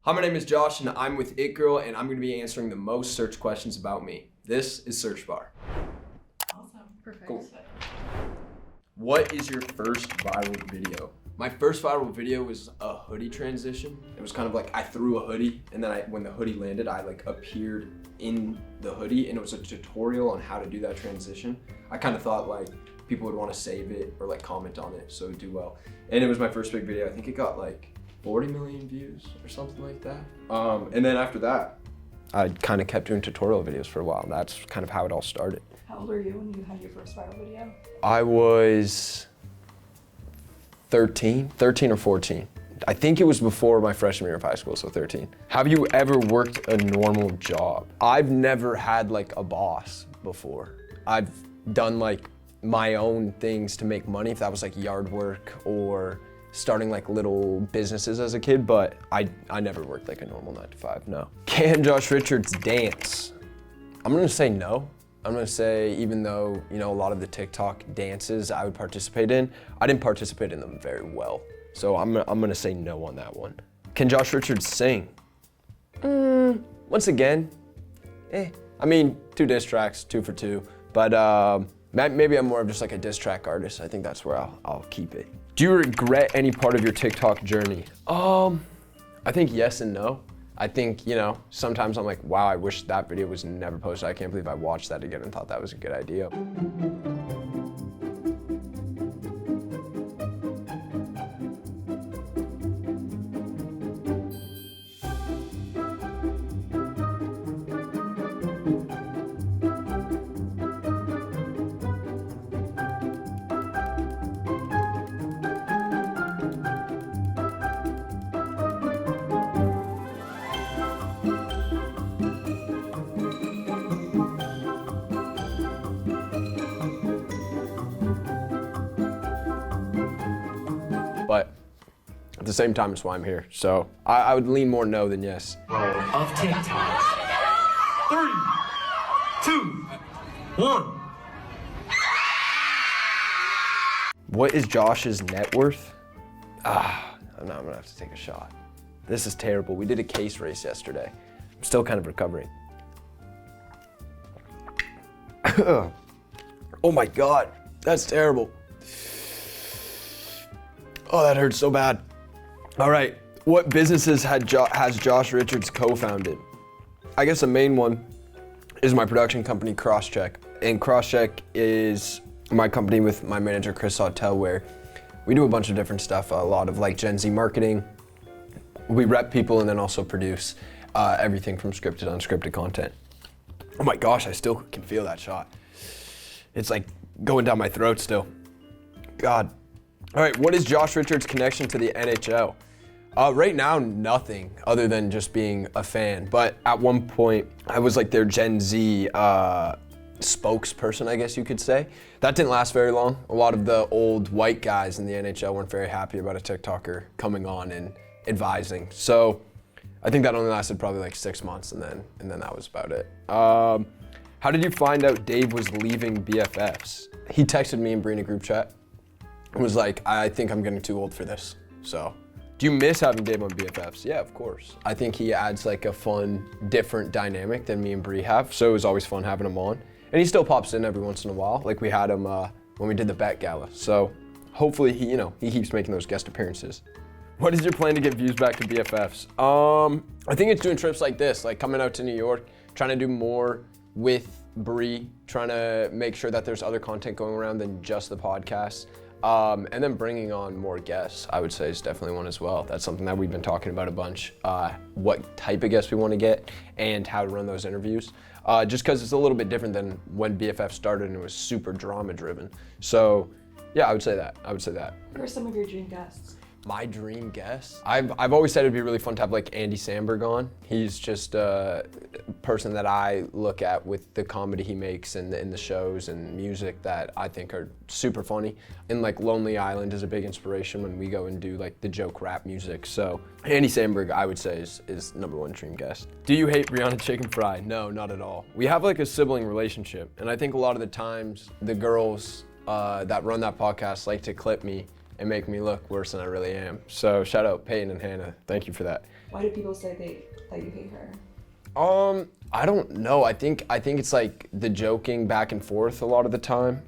Hi, my name is Josh and I'm with It Girl and I'm going to be answering the most searched questions about me. This is Search Bar. Awesome. Perfect. Cool. What is your first viral video? My first viral video was a hoodie transition. It was kind of like I threw a hoodie and then when the hoodie landed, I like appeared in the hoodie and it was a tutorial on how to do that transition. I kind of thought like people would want to save it or like comment on it so it would do well. And it was my first big video. I think it got like 40 million views or something like that. And then after that, I kind of kept doing tutorial videos for a while. That's kind of how it all started. How old were you when you had your first viral video? I was 13 or 14. I think it was before my freshman year of high school, so 13. Have you ever worked a normal job? I've never had like a boss before. I've done like my own things to make money, if that was like yard work or starting like little businesses as a kid, but I never worked like a normal 9 to 5, no. Can Josh Richards dance? I'm gonna say no. I'm gonna say even though, you know, a lot of the TikTok dances I would participate in, I didn't participate in them very well. So I'm gonna say no on that one. Can Josh Richards sing? Once again, I mean, 2 diss tracks, 2 for 2, but maybe I'm more of just like a diss track artist. I think that's where I'll keep it. Do you regret any part of your TikTok journey? I think yes and no. I think, you know, sometimes I'm like, wow, I wish that video was never posted. I can't believe I watched that again and thought that was a good idea. But at the same time, it's why I'm here. So I would lean more no than yes. Of TikTok. 3, 2, 1. What is Josh's net worth? I'm gonna have to take a shot. This is terrible. We did a case race yesterday. I'm still kind of recovering. Oh my God, that's terrible. Oh, that hurts so bad. All right, what businesses has Josh Richards co-founded? I guess the main one is my production company, Crosscheck. And Crosscheck is my company with my manager, Chris Sautel, where we do a bunch of different stuff, a lot of like Gen Z marketing. We rep people and then also produce everything from scripted to unscripted content. Oh my gosh, I still can feel that shot. It's like going down my throat still. God. All right, what is Josh Richards' connection to the NHL? Right now, nothing other than just being a fan. But at one point, I was like their Gen Z spokesperson, I guess you could say. That didn't last very long. A lot of the old white guys in the NHL weren't very happy about a TikToker coming on and advising. So I think that only lasted probably like 6 months, and then that was about it. How did you find out Dave was leaving BFFs? He texted me and Brianna group chat. It was like, I think I'm getting too old for this. So, do you miss having Dave on BFFs? Yeah, of course. I think he adds like a fun, different dynamic than me and Bree have. So it was always fun having him on. And he still pops in every once in a while. Like we had him when we did the Bet Gala. So hopefully he keeps making those guest appearances. What is your plan to get views back to BFFs? I think it's doing trips like this, like coming out to New York, trying to do more with Bree, trying to make sure that there's other content going around than just the podcast. And then bringing on more guests, I would say, is definitely one as well. That's something that we've been talking about a bunch, what type of guests we want to get and how to run those interviews. Just because it's a little bit different than when BFF started and it was super drama driven. So yeah, I would say that. Who are some of your dream guests? My dream guest? I've always said it'd be really fun to have like Andy Samberg on. He's just a person that I look at with the comedy he makes and the shows and music that I think are super funny. And like Lonely Island is a big inspiration when we go and do like the joke rap music. So Andy Samberg, I would say, is #1 dream guest. Do you hate Brianna Chickenfry? No, not at all. We have like a sibling relationship, and I think a lot of the times the girls that run that podcast like to clip me and make me look worse than I really am. So shout out Peyton and Hannah. Thank you for that. Why do people say that you hate her? I don't know. I think it's like the joking back and forth a lot of the time.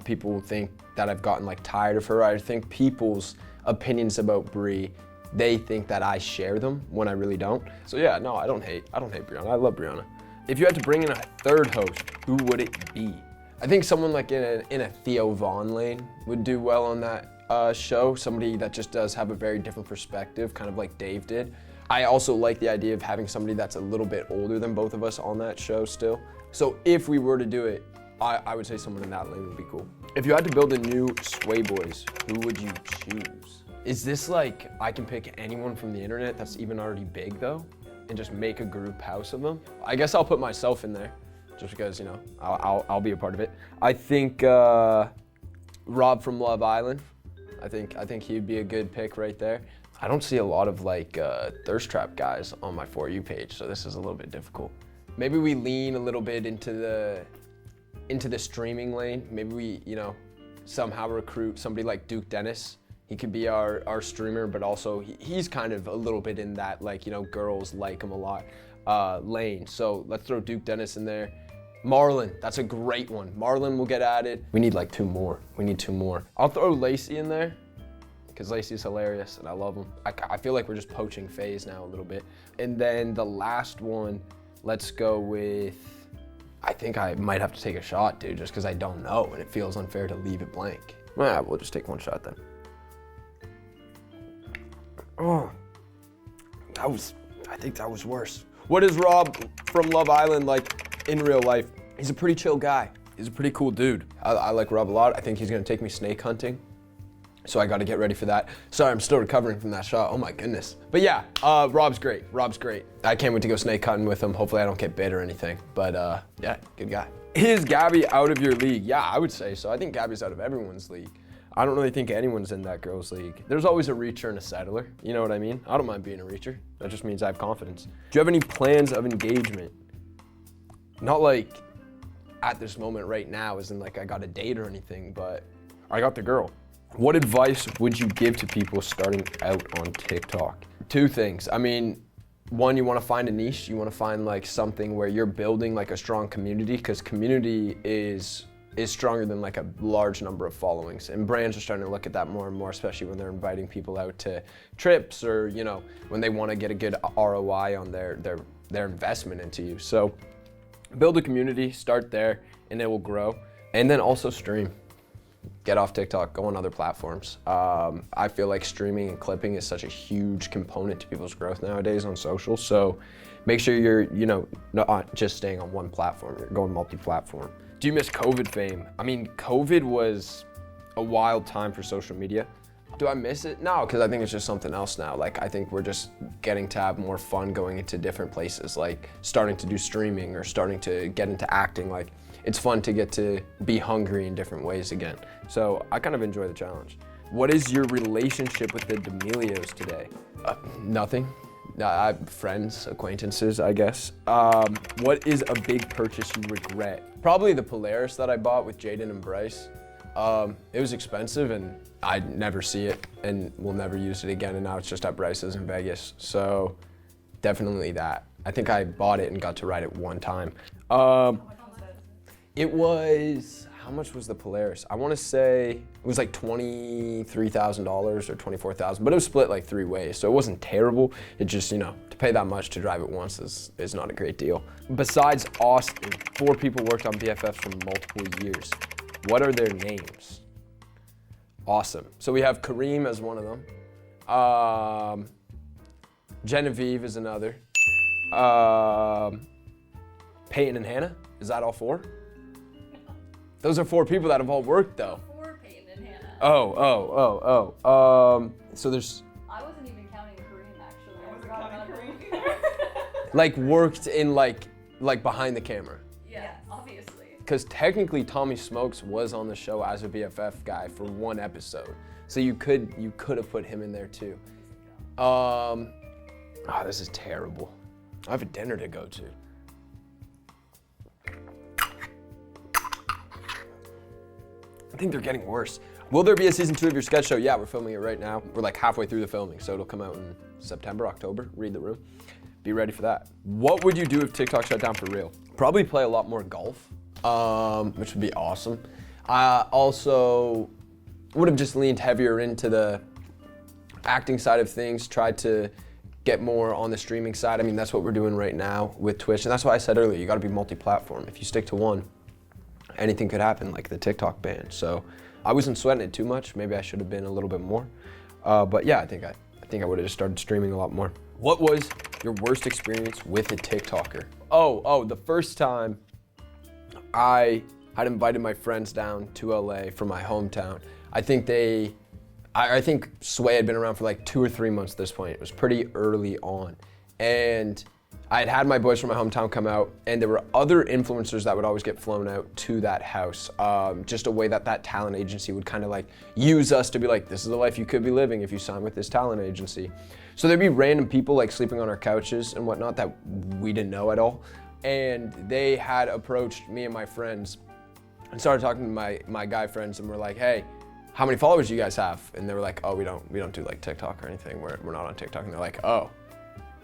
People think that I've gotten like tired of her. I think people's opinions about Brie, they think that I share them when I really don't. So yeah, no, I don't hate Brianna. I love Brianna. If you had to bring in a third host, who would it be? I think someone like in a Theo Vaughn lane would do well on that show. Somebody that just does have a very different perspective, kind of like Dave did. I also like the idea of having somebody that's a little bit older than both of us on that show still. So if we were to do it, I would say someone in that lane would be cool. If you had to build a new Sway Boys, who would you choose? Is this like, I can pick anyone from the internet that's even already big though, and just make a group house of them? I guess I'll put myself in there, just because, you know, I'll be a part of it. I think Rob from Love Island. I think he'd be a good pick right there. I don't see a lot of like thirst trap guys on my For You page, so this is a little bit difficult. Maybe we lean a little bit into the streaming lane. Maybe we, you know, somehow recruit somebody like Duke Dennis. He could be our streamer, but also he's kind of a little bit in that, like, you know, girls like him a lot lane. So let's throw Duke Dennis in there. Marlon, that's a great one. Marlon will get added. We need like two more. I'll throw Lacey in there, because Lacey's hilarious and I love him. I feel like we're just poaching FaZe now a little bit. And then the last one, let's go with, I think I might have to take a shot, dude, just because I don't know and it feels unfair to leave it blank. Well, we'll just take one shot then. Oh, I think that was worse. What is Rob from Love Island like in real life? He's a pretty chill guy. He's a pretty cool dude. I like Rob a lot. I think he's gonna take me snake hunting. So I got to get ready for that. Sorry, I'm still recovering from that shot. Oh my goodness. But yeah, Rob's great. I can't wait to go snake hunting with him. Hopefully I don't get bit or anything. But yeah, good guy. Is Gabi out of your league? Yeah, I would say so. I think Gabi's out of everyone's league. I don't really think anyone's in that girl's league. There's always a reacher and a settler. You know what I mean? I don't mind being a reacher. That just means I have confidence. Do you have any plans of engagement? Not like at this moment right now, as in like I got a date or anything, but I got the girl. What advice would you give to people starting out on TikTok? Two things. I mean, one, you want to find a niche. You want to find like something where you're building like a strong community, because community is stronger than like a large number of followings. And brands are starting to look at that more and more, especially when they're inviting people out to trips, or, you know, when they want to get a good ROI on their investment into you. So build a community, start there, and it will grow. And then also stream. Get off TikTok, go on other platforms. I feel like streaming and clipping is such a huge component to people's growth nowadays on social. So make sure you're, you know, not just staying on one platform, you're going multi-platform. Do you miss COVID fame? I mean, COVID was a wild time for social media. Do I miss it? No, because I think it's just something else now. Like, I think we're just getting to have more fun going into different places, like starting to do streaming or starting to get into acting. Like, it's fun to get to be hungry in different ways again. So I kind of enjoy the challenge. What is your relationship with the D'Amelios today? Nothing. I have friends, acquaintances, I guess. What is a big purchase you regret? Probably the Polaris that I bought with Jaden and Bryce. It was expensive and I'd never see it and we'll never use it again, and now it's just at Bryce's in Vegas. So definitely that. I think I bought it and got to ride it one time. It was, how much was the Polaris? I want to say it was like $23,000 or $24,000, but it was split like 3 ways, so it wasn't terrible. It just, you know, to pay that much to drive it once is not a great deal. Besides Austin, 4 people worked on BFFs for multiple years. What are their names? Awesome. So we have Kareem as one of them. Genevieve is another. Peyton and Hannah, is that all 4? Those are 4 people that have all worked though. 4 Peyton and Hannah. So there's. I wasn't even counting Kareem actually. I wasn't counting Kareem. Like worked in like behind the camera. Yeah, obviously. Because technically Tommy Smokes was on the show as a BFF guy for 1 episode. So you could have put him in there too. This is terrible. I have a dinner to go to. I think they're getting worse. Will there be a season 2 of your sketch show? Yeah, we're filming it right now. We're like halfway through the filming, so it'll come out in September, October. Read the room. Be ready for that. What would you do if TikTok shut down for real? Probably play a lot more golf, which would be awesome. I also would have just leaned heavier into the acting side of things, tried to get more on the streaming side. I mean, that's what we're doing right now with Twitch, and that's why I said earlier, you gotta be multi-platform. If you stick to one, anything could happen, like the TikTok ban. So I wasn't sweating it too much. Maybe I should have been a little bit more. But yeah, I think I would have just started streaming a lot more. What was your worst experience with a TikToker? Oh, the first time I had invited my friends down to LA from my hometown. I think Sway had been around for like 2 or 3 months at this point. It was pretty early on. And I had my boys from my hometown come out, and there were other influencers that would always get flown out to that house. Just a way that talent agency would kind of like use us to be like, this is the life you could be living if you sign with this talent agency. So there'd be random people like sleeping on our couches and whatnot that we didn't know at all. And they had approached me and my friends and started talking to my guy friends, and we're like, hey, how many followers do you guys have? And they were like, oh, we don't do like TikTok or anything. We're not on TikTok. And they're like, oh.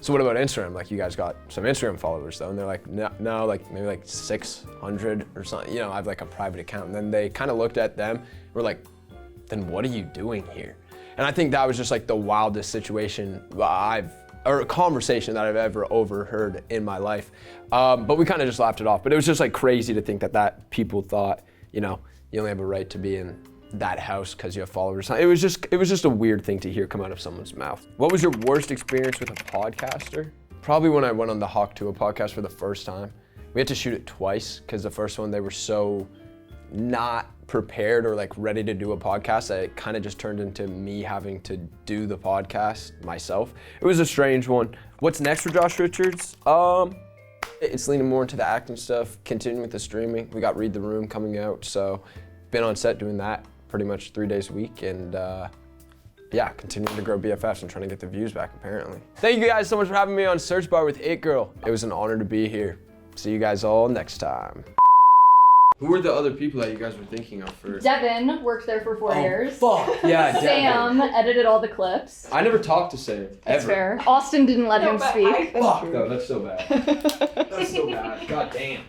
So what about Instagram? Like, you guys got some Instagram followers though? And they're like, no, like maybe like 600 or something. You know, I have like a private account. And then they kind of looked at them, were like, then what are you doing here? And I think that was just like the wildest situation or conversation that I've ever overheard in my life. But we kind of just laughed it off. But it was just like crazy to think that people thought, you know, you only have a right to be in that house because you have followers. It was just a weird thing to hear come out of someone's mouth. What was your worst experience with a podcaster? Probably when I went on the Hawk to a podcast for the first time. We had to shoot it twice because the first one they were so not prepared or like ready to do a podcast that it kind of just turned into me having to do the podcast myself. It was a strange one. What's next for Josh Richards? It's leaning more into the acting stuff, continuing with the streaming. We got Read the Room coming out, so been on set doing that pretty much 3 days a week, and yeah, continuing to grow BFFs and trying to get the views back apparently. Thank you guys so much for having me on Search Bar with It Girl. It was an honor to be here. See you guys all next time. Who were the other people that you guys were thinking of for? Devin worked there for 4 years. Fuck. Yeah, Devin. Sam edited all the clips. I never talked to Sam, ever. That's fair. Austin didn't let him speak. Fuck, though, that's so bad. That's so bad. God damn.